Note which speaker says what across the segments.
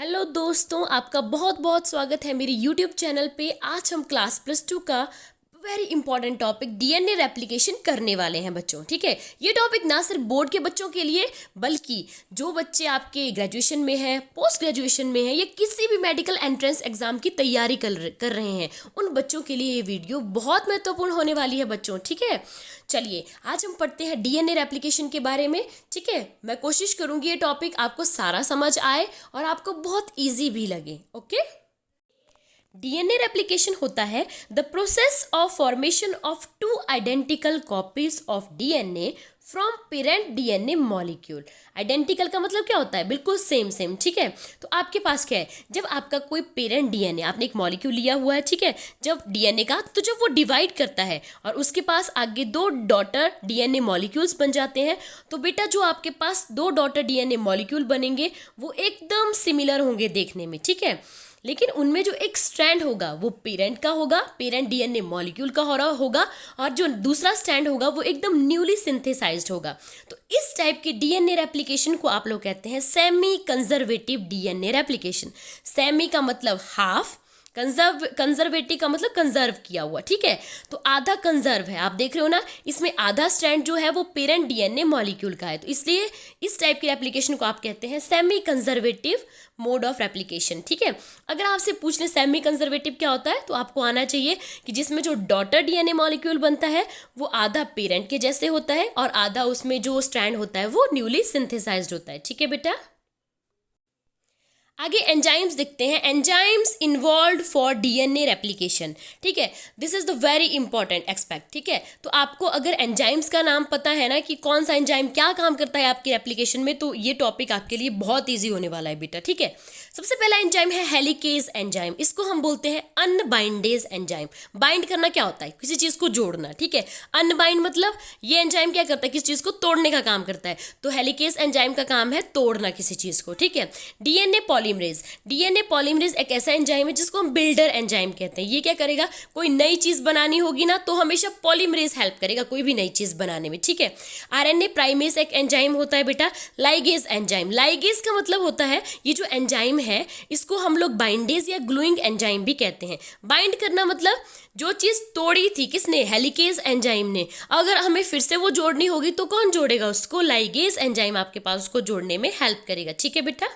Speaker 1: Hello दोस्तों, आपका बहुत बहुत स्वागत है मेरे यूट्यूब चैनल पे। आज हम क्लास +2 का very important topic DNA replication करने वाले हैं बच्चों। ठीक है, ये टॉपिक ना सिर्फ बोर्ड के बच्चों के लिए बल्कि जो बच्चे आपके ग्रेजुएशन में हैं, पोस्ट ग्रेजुएशन में हैं या किसी भी मेडिकल एंट्रेंस एग्जाम की तैयारी कर रहे हैं, उन बच्चों के लिए ये वीडियो बहुत महत्वपूर्ण होने वाली है बच्चों। ठीक है, चलिए आज हम पढ़ते हैं डीएनए रेप्लिकेशन के बारे में। ठीक है, मैं कोशिश करूंगी ये टॉपिक आपको सारा समझ आए और आपको बहुत ईजी भी लगे। ओके, डीएनए रेप्लिकेशन होता है the process of formation of two identical copies of DNA from parent DNA molecule. Identical का मतलब क्या होता है? बिल्कुल सेम सेम। ठीक है, तो आपके पास क्या है, जब आपका कोई पेरेंट डीएनए, आपने एक मॉलिक्यूल लिया हुआ है, ठीक है, जब डीएनए का, तो जब वो डिवाइड करता है और उसके पास आगे दो डॉटर डीएनए मॉलिक्यूल्स बन जाते हैं, तो बेटा जो आपके पास दो डॉटर डीएनए मॉलिक्यूल बनेंगे वो एकदम सिमिलर होंगे देखने में। ठीक है, लेकिन उनमें जो एक स्ट्रैंड होगा वो पेरेंट का होगा, पेरेंट डीएनए मॉलिक्यूल का हो रहा होगा, और जो दूसरा स्ट्रैंड होगा वो एकदम न्यूली सिंथेसाइज्ड होगा। तो इस टाइप के डीएनए रेप्लिकेशन को आप लोग कहते हैं semi conservative DNA replication. Semi का मतलब हाफ, कंजर्वेटिव का मतलब कंजर्व किया हुआ। ठीक है, तो आधा कंजर्व है, आप देख रहे हो ना, इसमें आधा स्ट्रैंड जो है वो पेरेंट डीएनए मॉलिक्यूल का है, तो इसलिए इस टाइप की रेप्लिकेशन को आप कहते हैं semi conservative mode of replication. ठीक है, अगर आपसे पूछ लें सेमी कंजर्वेटिव क्या होता है, तो आपको आना चाहिए कि जिसमें जो डॉटर डीएनए मॉलिक्यूल बनता है वो आधा पेरेंट के जैसे होता है और आधा उसमें जो स्ट्रैंड होता है वो न्यूली सिंथेसाइज्ड होता है। ठीक है बेटा, आगे एंजाइम्स दिखते हैं। Enzymes involve for DNA replication. ठीक है, this is the very important aspect. ठीक है, तो आपको अगर एंजाइम्स का नाम पता है ना कि कौन सा एंजाइम क्या काम करता है आपकी रेप्लिकेशन में, तो ये टॉपिक आपके लिए बहुत ईजी होने वाला है बेटा। ठीक है, सबसे पहला एंजाइम है हेलिकेज एंजाइम। इसको हम बोलते हैं अनबाइंडेज एंजाइम। बाइंड करना क्या होता है? किसी चीज को जोड़ना। ठीक है, अनबाइंड मतलब ये एंजाइम क्या करता है? किसी चीज को तोड़ने का काम करता है, तो हेलिकेज एंजाइम का काम है तोड़ना किसी चीज को। ठीक है, डीएनए पॉलीमरेज। डीएनए पॉलीमरेज एक ऐसा एंजाइम है जिसको हम बिल्डर एंजाइम कहते हैं। ये क्या करेगा? कोई नई चीज बनानी होगी ना तो हमेशा पॉलीमरेज हेल्प करेगा कोई भी नई चीज बनाने में। ठीक है, आरएनए प्राइमेज एक एंजाइम होता है बेटा, लाइगेज एंजाइम। लाइगेज का मतलब होता है ये जो एंजाइम है इसको हम लोग बाइंडेज या ग्लूइंग एंजाइम भी कहते हैं। बाइंड करना मतलब जो चीज तोड़ी थी किसने? हेलिकेज एंजाइम ने, अगर हमें फिर से वो जोड़नी होगी तो कौन जोड़ेगा उसको? लाइगेज एंजाइम आपके पास उसको जोड़ने में हेल्प करेगा। ठीक है बेटा,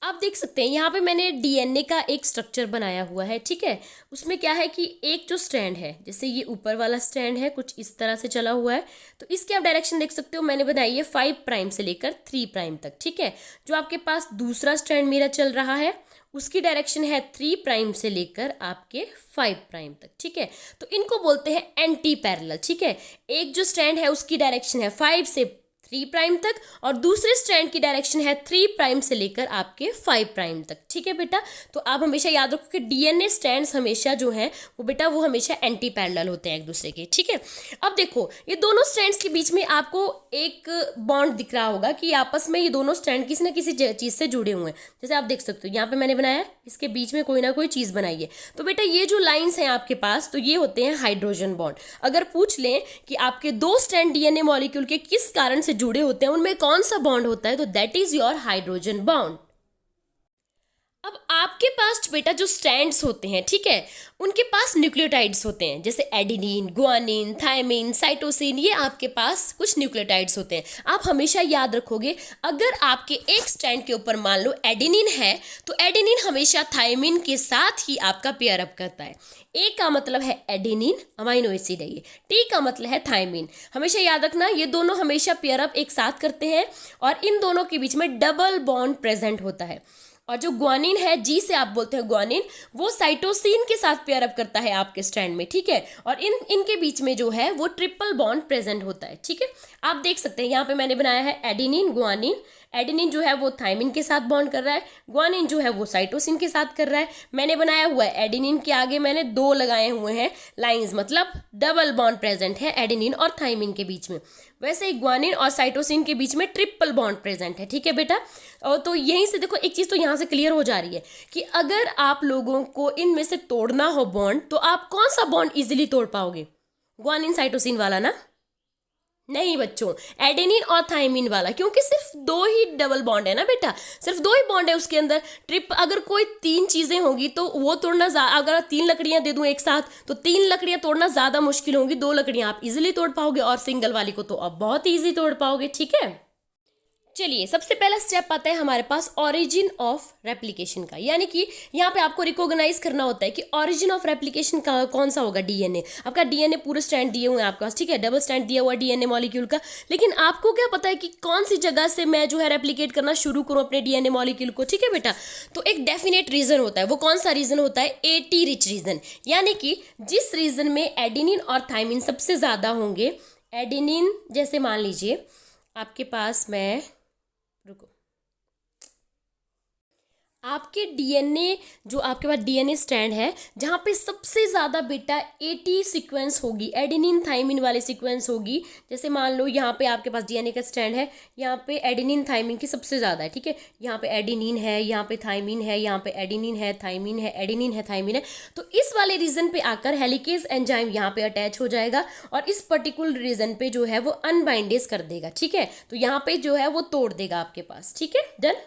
Speaker 1: आप देख सकते हैं यहाँ पे मैंने डीएनए का एक स्ट्रक्चर बनाया हुआ है। ठीक है, उसमें क्या है कि एक जो स्ट्रैंड है, जैसे ये ऊपर वाला स्ट्रैंड है कुछ इस तरह से चला हुआ है, तो इसके आप डायरेक्शन देख सकते हो, मैंने बनाई है 5 प्राइम से लेकर 3 प्राइम तक। ठीक है, जो आपके पास दूसरा स्ट्रैंड मेरा चल रहा है उसकी डायरेक्शन है 3 प्राइम से लेकर आपके 5 प्राइम तक। ठीक है, तो इनको बोलते हैं एंटी पैरेलल। ठीक है, एक जो स्ट्रैंड है उसकी डायरेक्शन है 5 से 3 प्राइम तक और दूसरे स्ट्रैंड की डायरेक्शन है 3 प्राइम से लेकर आपके 5 प्राइम तक। ठीक है बेटा, तो आप हमेशा याद रखो कि डीएनए स्ट्रैंड्स हमेशा जो हैं वो बेटा वो हमेशा एंटी पैरेलल होते हैं एक दूसरे के। ठीक है, अब देखो ये दोनों स्ट्रैंड्स के बीच में आपको एक बॉन्ड दिख रहा होगा कि आपस में ये दोनों स्ट्रैंड किसी ना किसी चीज़ से जुड़े हुए हैं। जैसे आप देख सकते हो यहाँ पे मैंने बनाया है, इसके बीच में कोई ना कोई चीज़ बनाई है, तो बेटा ये जो लाइन्स हैं आपके पास तो ये होते हैं हाइड्रोजन बॉन्ड। अगर पूछ लें कि आपके दो स्ट्रैंड डीएनए मॉलिक्यूल के किस कारण से जुड़े होते हैं, उनमें कौन सा बॉन्ड होता है, तो that is your hydrogen bond. अब आपके पास बेटा जो स्ट्रैंड्स होते हैं, ठीक है, उनके पास न्यूक्लियोटाइड्स होते हैं, जैसे एडेनिन, गुआनिन, थायमिन, साइटोसिन, ये आपके पास कुछ न्यूक्लियोटाइड्स होते हैं। आप हमेशा याद रखोगे अगर आपके एक स्ट्रैंड के ऊपर मान लो एडेनिन है तो एडेनिन हमेशा थायमिन के साथ ही आपका पेयर अप करता है। ए का मतलब है एडेनिन, अमाइनो एसिड है ये, टी का मतलब है थायमिन। हमेशा याद रखना ये दोनों हमेशा पेयर अप एक साथ करते हैं और इन दोनों के बीच में डबल बॉन्ड प्रेजेंट होता है। और जो ग्वानिन है, जी से आप बोलते हैं ग्वानिन, वो साइटोसिन के साथ पेयर अप करता है आपके स्ट्रैंड में। ठीक है, और इनके बीच में जो है वो ट्रिपल बॉन्ड प्रेजेंट होता है। ठीक है, आप देख सकते हैं यहाँ पे मैंने बनाया है एडेनिन ग्वानिन। एडेनिन जो है वो थायमिन के साथ बॉन्ड कर रहा है, ग्वानिन जो है वो साइटोसिन के साथ कर रहा है। मैंने बनाया हुआ है एडेनिन के आगे मैंने 2 लगाए हुए हैं लाइंस, मतलब डबल बॉन्ड प्रेजेंट है एडेनिन और थायमिन के बीच में। वैसे ही ग्वानिन और साइटोसिन के बीच में ट्रिपल बॉन्ड प्रेजेंट है। ठीक है बेटा, और तो यहीं से देखो एक चीज़ तो यहाँ से क्लियर हो जा रही है कि अगर आप लोगों को इनमें से तोड़ना हो बॉन्ड तो आप कौन सा बॉन्ड इजीली तोड़ पाओगे? ग्वानिन साइटोसिन वाला ना? नहीं बच्चों, एडेनिन और थाइमिन वाला, क्योंकि सिर्फ दो ही डबल बॉन्ड है ना बेटा, सिर्फ दो ही बॉन्ड है उसके अंदर। ट्रिप अगर कोई तीन चीज़ें होंगी तो वो तोड़ना, अगर तीन लकड़ियां दे दूं एक साथ तो तीन लकड़ियां तोड़ना ज़्यादा मुश्किल होंगी, दो लकड़ियां आप इजीली तोड़ पाओगे और सिंगल वाली को तो आप बहुत ईजी तोड़ पाओगे। ठीक है, चलिए सबसे पहला स्टेप आता है हमारे पास ऑरिजिन ऑफ रेप्लिकेशन का, यानी कि यहाँ पे आपको रिकॉग्नाइज करना होता है कि ऑरिजिन ऑफ रेप्लिकेशन का कौन सा होगा। डीएनए, आपका डीएनए पूरे स्टैंड दिए हुए हैं आपके पास, ठीक है, डबल स्टैंड दिया हुआ है डीएनए मॉलिक्यूल का, लेकिन आपको क्या पता है कि कौन सी जगह से मैं जो है रेप्लिकेट करना शुरू करूँ अपने डीएनए मॉलिक्यूल को। ठीक है बेटा, तो एक डेफिनेट रीजन होता है, वो कौन सा रीजन होता है, एटी रिच रीजन, यानी कि जिस रीजन में एडेनिन और थाइमिन सबसे ज़्यादा होंगे। एडेनिन जैसे मान लीजिए आपके पास, मैं रुको, आपके डीएनए, जो आपके पास डीएनए स्ट्रैंड है जहाँ पे सबसे ज़्यादा बेटा 80 सीक्वेंस होगी, एडेनिन थाइमिन वाली सीक्वेंस होगी। जैसे मान लो यहाँ पे आपके पास डीएनए का स्ट्रैंड है, यहाँ पे एडेनिन थाइमिन की सबसे ज़्यादा है, ठीक है, यहाँ पे एडेनिन है, यहाँ पे थाइमिन है, यहाँ पे एडेनिन है, थाइमिन है, एडेनिन है, थाइमिन है। तो इस वाले रीजन पे आकर हेलिकेज एंजाइम यहाँ पे अटैच हो जाएगा और इस पर्टिकुलर रीजन पे जो है वो अनबाइंडेज कर देगा। ठीक है, तो यहाँ पे जो है वो तोड़ देगा आपके पास। ठीक है, डन।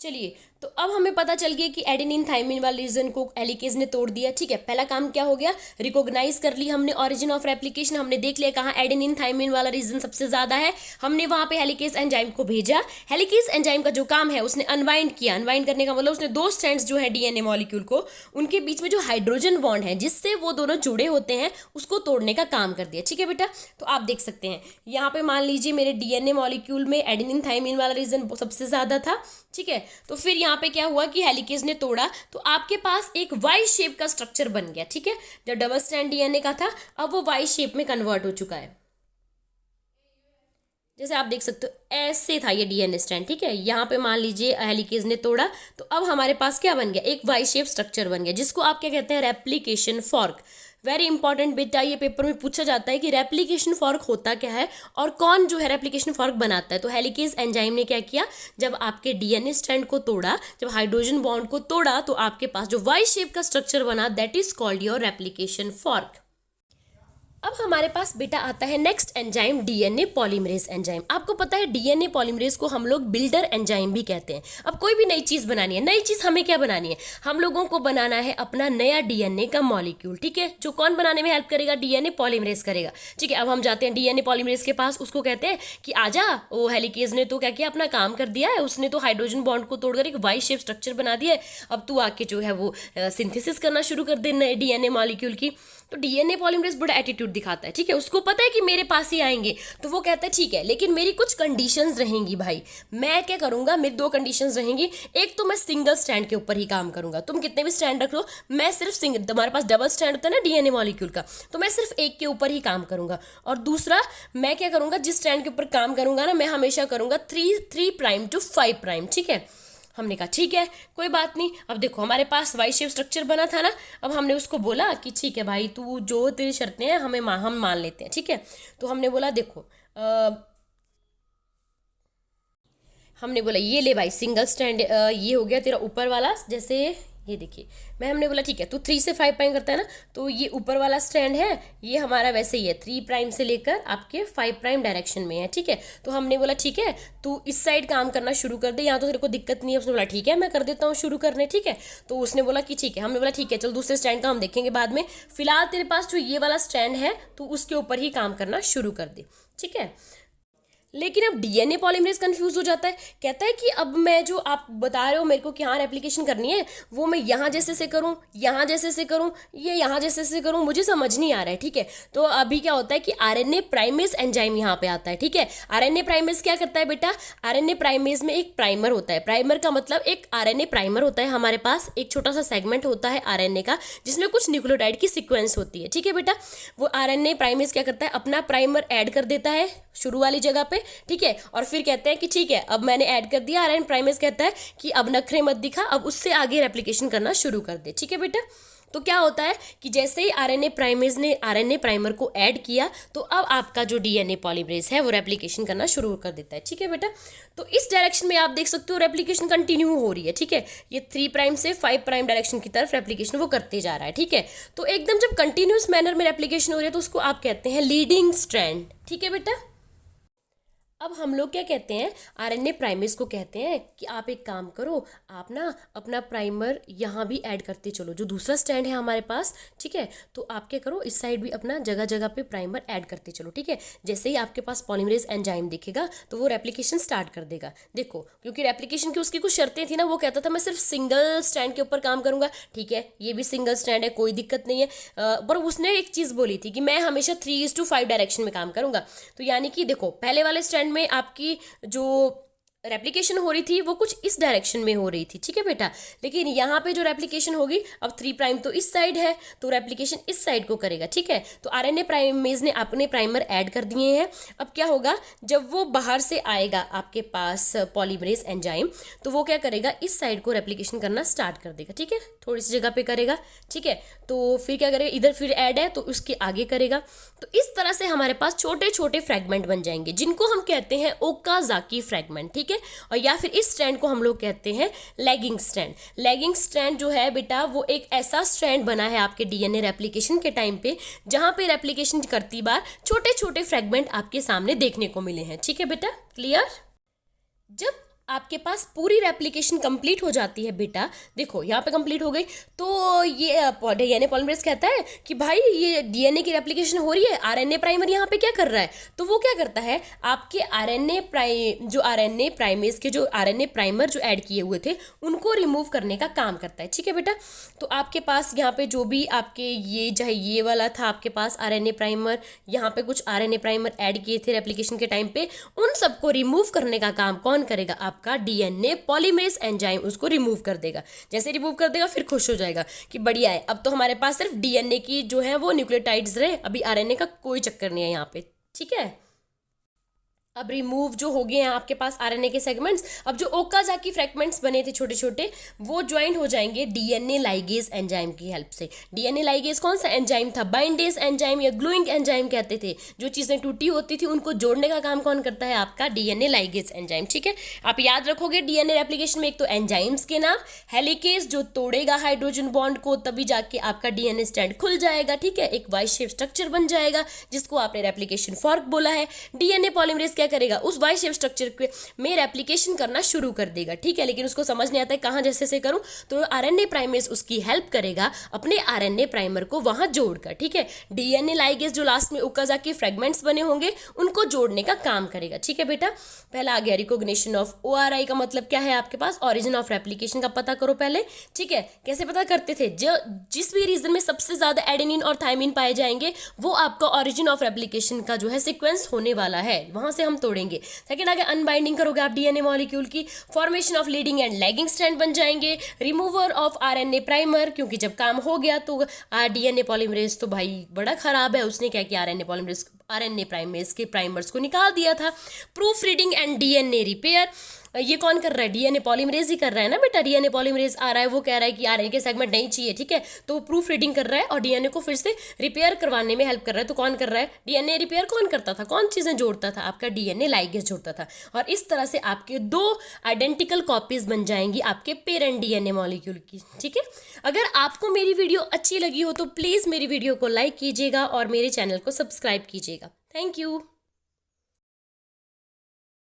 Speaker 1: चलिए, तो अब हमें पता चल गया कि एडेनिन थाइमिन वाले रीजन को हेलिकेज ने तोड़ दिया। ठीक है, पहला काम क्या हो गया, रिकॉग्नाइज कर ली हमने ऑरिजिन ऑफ रेप्लिकेशन, हमने देख लिया कहाँ एडेनिन थाइमिन वाला रीजन सबसे ज्यादा है, हमने वहां पे हेलिकेज एंजाइम को भेजा। हेलिकेज एंजाइम का जो काम है उसने अनवाइंड किया, अनवाइंड करने का मतलब उसने दो स्ट्रैंड्स जो है डीएनए मॉलिक्यूल को, उनके बीच में जो हाइड्रोजन बॉन्ड है जिससे वो दोनों जुड़े होते हैं उसको तोड़ने का काम कर दिया। ठीक है बेटा, तो आप देख सकते हैं यहाँ पे मान लीजिए मेरे डीएनए मॉलिक्यूल में एडेनिन थाइमिन वाला रीजन सबसे ज्यादा था। ठीक है, तो फिर यहाँ पे क्या हुआ कि हेलिकेज ने तोड़ा तो आपके पास एक वाई शेप का स्ट्रक्चर बन गया। ठीक है, जब डबल स्ट्रैंड डीएनए का था अब वो वाई शेप में कन्वर्ट हो चुका है। जैसे आप देख सकते हो ऐसे था ये डीएनए स्ट्रैंड। ठीक है, यहाँ पे मान लीजिए हेलिकेज ने तोड़ा तो अब हमारे पास क्या बन गया, एक वाई शेप स्ट्रक्चर बन गया, जिसको आप क्या कहते हैं, रेप्लिकेशन फॉर्क। वेरी इंपॉर्टेंट बेटा, ये पेपर में पूछा जाता है कि रेप्लिकेशन फॉर्क होता क्या है और कौन जो है रेप्लिकेशन फॉर्क बनाता है। तो हेलिकेज एंजाइम ने क्या किया, जब आपके डीएनए स्ट्रैंड को तोड़ा, जब हाइड्रोजन बॉन्ड को तोड़ा तो आपके पास जो वाई शेप का स्ट्रक्चर बना, that is called your replication fork. अब हमारे पास बेटा आता है next enzyme, DNA polymerase enzyme. आपको पता है डीएनए पॉलीमरेज को हम लोग बिल्डर एंजाइम भी कहते हैं। अब कोई भी नई चीज़ बनानी है, नई चीज़ हमें क्या बनानी है, हम लोगों को बनाना है अपना नया डीएनए का मॉलिक्यूल। ठीक है, जो कौन बनाने में हेल्प करेगा, डीएनए पॉलीमरेज करेगा। ठीक है, अब हम जाते हैं डीएनए पॉलीमरेज के पास, उसको कहते हैं कि आजा, वो हेलिकेज ने तो क्या किया, अपना काम कर दिया है, उसने तो हाइड्रोजन बॉन्ड को तोड़कर एक वाई शेप स्ट्रक्चर बना दिया है, अब तू आके जो है वो सिंथेसिस करना शुरू कर दे नए डीएनए मॉलिक्यूल की। तो डीएनए पॉलीमरेज बड़ा एटीट्यूड दिखाता है। ठीक है, उसको पता है कि मेरे पास ही आएंगे, तो वो कहता है ठीक है, लेकिन मेरी कुछ कंडीशंस रहेंगी भाई। मैं क्या करूंगा, मेरी दो कंडीशंस रहेंगी। एक तो मैं सिंगल स्ट्रैंड के ऊपर ही काम करूंगा, तुम कितने भी स्ट्रैंड रख लो, मैं सिर्फ सिंगल, तुम्हारे पास डबल स्ट्रैंड होता है ना डीएनए मॉलिक्यूल का, तो मैं सिर्फ एक के ऊपर ही काम करूंगा। और दूसरा मैं क्या करूंगा, जिस स्ट्रैंड के ऊपर काम करूंगा ना, मैं हमेशा करूंगा 3' to 5'। ठीक है, हमने कहा ठीक है कोई बात नहीं। अब देखो हमारे पास वाई शेप स्ट्रक्चर बना था ना, अब हमने उसको बोला कि ठीक है भाई, तू जो तेरी शर्तें हैं हम मान लेते हैं। ठीक है, तो हमने बोला देखो हमने बोला ये ले भाई सिंगल स्टैंड, ये हो गया तेरा ऊपर वाला, जैसे ये देखिए हमने बोला ठीक है तू 3 से 5' करता है ना, तो ये ऊपर वाला स्ट्रैंड है, ये हमारा वैसे ही है 3' से लेकर आपके 5' डायरेक्शन में है। ठीक है, तो हमने बोला ठीक है तू इस साइड काम करना शुरू कर दे, यहाँ तो तेरे को दिक्कत नहीं है। उसने बोला ठीक है मैं कर देता हूँ शुरू करने। ठीक है, तो उसने बोला कि ठीक है, हमने बोला ठीक है चल दूसरे स्टैंड का हम देखेंगे बाद में, फिलहाल तेरे पास जो ये वाला स्टैंड है तो उसके ऊपर ही काम करना शुरू कर दे। ठीक है, लेकिन अब डीएनए पॉलीमरेज कंफ्यूज हो जाता है, कहता है कि अब मैं जो आप बता रहे हो मेरे को कि हाँ रेप्लिकेशन करनी है, वो मैं यहाँ जैसे से करूँ, यहाँ जैसे से करूँ, ये यहाँ जैसे से करूँ, मुझे समझ नहीं आ रहा है। ठीक है, तो अभी क्या होता है कि आरएनए प्राइमेज एंजाइम यहाँ पे आता है। ठीक है, आरएनए प्राइमेज क्या करता है बेटा, आरएनए प्राइमेज में एक प्राइमर होता है। प्राइमर का मतलब एक आरएनए प्राइमर होता है, हमारे पास एक छोटा सा सेगमेंट होता है आरएनए का जिसमें कुछ न्यूक्लियोटाइड की सीक्वेंस होती है। ठीक है बेटा, वो आरएनए प्राइमेज क्या करता है, अपना प्राइमर ऐड कर देता है शुरू वाली जगह पे। ठीक है, और फिर कहते हैं कि ठीक है अब मैंने ऐड कर दिया, आरएनए प्राइमेज कहता है कि अब नखरे मत दिखा, अब उससे आगे रेप्लिकेशन करना शुरू कर दे। ठीक है बेटा, तो क्या होता है कि जैसे ही आरएनए प्राइमेज ने आरएनए प्राइमर को ऐड किया तो अब आपका जो डीएनए पॉलीमरेज है वो रेप्लिकेशन करना शुरू कर देता है। ठीक है बेटा, तो इस डायरेक्शन में आप देख सकते हो रेप्लिकेशन कंटिन्यू हो रही है। ठीक है, ये 3' से 5' डायरेक्शन की तरफ रेप्लिकेशन वो करते जा रहा है। ठीक है, तो एकदम जब कंटिन्यूस मैनर में रेप्लिकेशन हो रही है तो उसको आप कहते हैं लीडिंग स्ट्रैंड। ठीक है बेटा, अब हम लोग क्या कहते हैं, आरएनए प्राइमेज को कहते हैं कि आप एक काम करो, आप ना अपना प्राइमर यहाँ भी ऐड करते चलो, जो दूसरा स्टैंड है हमारे पास, ठीक है। तो आप क्या करो, इस साइड भी अपना जगह जगह पे प्राइमर ऐड करते चलो, ठीक है। जैसे ही आपके पास पॉलीमरेज एंजाइम दिखेगा तो वो रेप्लिकेशन स्टार्ट कर देगा। देखो, क्योंकि रेप्लिकेशन की उसकी कुछ शर्तें थी ना, वो कहता था मैं सिर्फ सिंगल स्टैंड के ऊपर काम करूंगा, ठीक है, ये भी सिंगल स्टैंड है, कोई दिक्कत नहीं है। पर उसने एक चीज़ बोली थी कि मैं हमेशा 3:5 डायरेक्शन में काम करूंगा। तो यानी कि देखो, पहले वाले स्टैंड में आपकी जो रेप्लिकेशन हो रही थी वो कुछ इस डायरेक्शन में हो रही थी, ठीक है बेटा। लेकिन यहाँ पे जो रेप्लिकेशन होगी, अब 3' तो इस साइड है, तो रेप्लिकेशन इस साइड को करेगा, ठीक है। तो आरएनए प्राइमेज ने अपने प्राइमर ऐड कर दिए हैं। अब क्या होगा, जब वो बाहर से आएगा आपके पास पॉलीमरेज एंजाइम, तो वो क्या करेगा, इस साइड को रेप्लिकेशन करना स्टार्ट कर देगा, ठीक है, थोड़ी सी जगह पे करेगा, ठीक है। तो फिर क्या करेगा, इधर फिर ऐड है तो उसके आगे करेगा। तो इस तरह से हमारे पास छोटे छोटे फ्रेगमेंट बन जाएंगे, जिनको हम कहते हैं ओकाजाकी फ्रेगमेंट, ठीक है। और या फिर इस स्ट्रैंड को हम लोग कहते हैं लैगिंग स्ट्रैंड। लैगिंग स्ट्रैंड जो है बेटा, वो एक ऐसा स्ट्रैंड बना है आपके डीएनए रेप्लिकेशन के टाइम पे, जहां पे रेप्लिकेशन करती बार छोटे छोटे फ्रेगमेंट आपके सामने देखने को मिले हैं, ठीक है बेटा, क्लियर। जब आपके पास पूरी रेप्लिकेशन कंप्लीट हो जाती है बेटा, देखो यहाँ पे कंप्लीट हो गई, तो ये डीएनए पॉलीमरेज कहता है कि भाई ये डीएनए की रेप्लिकेशन हो रही है, आरएनए प्राइमर यहाँ पे क्या कर रहा है। तो वो क्या करता है, आपके आरएनए प्राइमेज के जो आरएनए प्राइमर जो ऐड किए हुए थे उनको रिमूव करने का काम करता है, ठीक है बेटा। तो आपके पास यहाँ पे जो भी आपके ये चाहे ये वाला था आपके पास आरएनए प्राइमर, यहाँ पे कुछ आरएनए प्राइमर ऐड किए थे रेप्लिकेशन के टाइम पे, उन सबको रिमूव करने का काम कौन करेगा, आपका डीएनए पॉलीमरेज एंजाइम उसको रिमूव कर देगा। जैसे रिमूव कर देगा फिर खुश हो जाएगा कि बढ़िया है, अब तो हमारे पास सिर्फ डीएनए की जो है वो न्यूक्लियोटाइड्स रहे, अभी आरएनए का कोई चक्कर नहीं है यहाँ पे, ठीक है। अब रिमूव जो हो गए हैं आपके पास आरएनए के सेगमेंट्स, अब जो ओकाजाकी फ्रेगमेंट्स बने थे छोटे छोटे, वो ज्वाइन हो जाएंगे डीएनए लाइगेज एंजाइम की हेल्प से। डीएनए लाइगेज कौन सा एंजाइम था, बाइंडेज एंजाइम या ग्लूइंग एंजाइम कहते थे। जो चीज़ें टूटी होती थी उनको जोड़ने का काम कौन करता है, आपका डीएनए लाइगेज एंजाइम, ठीक है। आप याद रखोगे डीएनए रेप्लिकेशन में एक तो एंजाइम्स के नाम, हेलिकेज जो तोड़ेगा हाइड्रोजन बॉन्ड को, तभी जाके आपका डीएनए स्ट्रैंड खुल जाएगा, ठीक है, एक वाई शेप स्ट्रक्चर बन जाएगा जिसको आपने रेप्लिकेशन फॉर्क बोला है। डीएनए पॉलीमरेज क्या करेगा, उस वाई शेप स्ट्रक्चर के में रेप्लिकेशन करना शुरू कर देगा, ठीक है। लेकिन उसको समझ नहीं आता है कहाँ जैसे से करूं, तो आरएनए प्राइमेज उसकी हेल्प करेगा अपने आरएनए प्राइमर को वहां जोड़कर, ठीक है। डीएनए लाइगेज जो लास्ट में ओकाजाकी फ्रेगमेंट्स बने होंगे उनको जोड़ने का काम करेगा, ठीक है बेटा। पहला आ गया रिकॉग्निशन ऑफ ओआरआई का मतलब क्या है, आपके पास ओरिजिन ऑफ रेप्लिकेशन का पता करो पहले, ठीक है। कैसे पता करते थे, जो जिस भी रीजन में सबसे ज्यादा एडेनिन और थायमिन पाए जाएंगे वो आपका ओरिजिन ऑफ रेप्लिकेशन का जो है सीक्वेंस होने वाला है, वहां से हम तोड़ेंगे। सेकेंड आगे अनबाइंडिंग करोगे आप डीएनए मॉलिक्यूल की, formation of leading and lagging strand बन जाएंगे, रिमूवर ऑफ आरएनए प्राइमर, क्योंकि जब काम हो गया तो डीएनए पॉलीमरेज तो भाई बड़ा खराब है, उसने क्या किया, आरएनए प्राइमेज के प्राइमर्स को निकाल दिया था। Proof reading and DNA repair, ये कौन कर रहा है, डीएनए पॉलीमरेज ही कर रहा है ना बेटा। डीएनए पॉलीमरेज आ रहा है, वो कह रहा है कि आरएनए के सेगमेंट नहीं चाहिए, ठीक है, तो वो प्रूफ रीडिंग कर रहा है और डीएनए को फिर से रिपेयर करवाने में हेल्प कर रहा है। तो कौन कर रहा है, डीएनए रिपेयर कौन करता था, कौन चीजें जोड़ता था, आपका डीएनए लाइगेज जोड़ता था। और इस तरह से आपके दो आइडेंटिकल कॉपीज बन जाएंगी आपके पेरेंट डीएनए मॉलिक्यूल की, ठीक है। अगर आपको मेरी वीडियो अच्छी लगी हो तो प्लीज मेरी वीडियो को लाइक कीजिएगा और मेरे चैनल को सब्सक्राइब कीजिएगा। Thank you.